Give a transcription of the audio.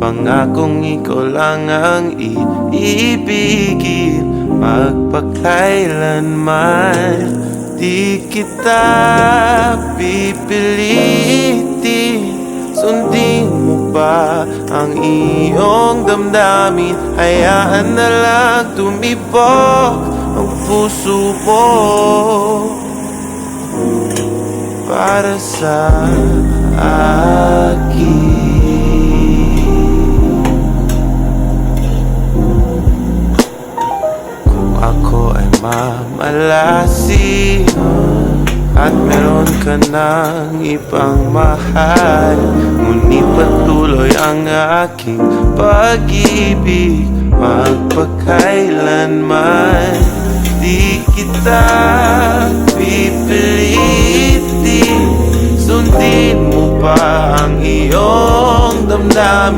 Pangakong ikaw lang ang iibigin, magpakailanman. Di kita pipilitin, sundin mo pa ang iyong damdamin. Hayaan na lang tumibok ang puso mo para sa akin. Kung ako ay mamalasin at meron ka ng ibang mahal, ngunit patuloy ang aking pag-ibig, magpakailanman. Di kita pipilitin, sundin mo pa ang iyong damdamin.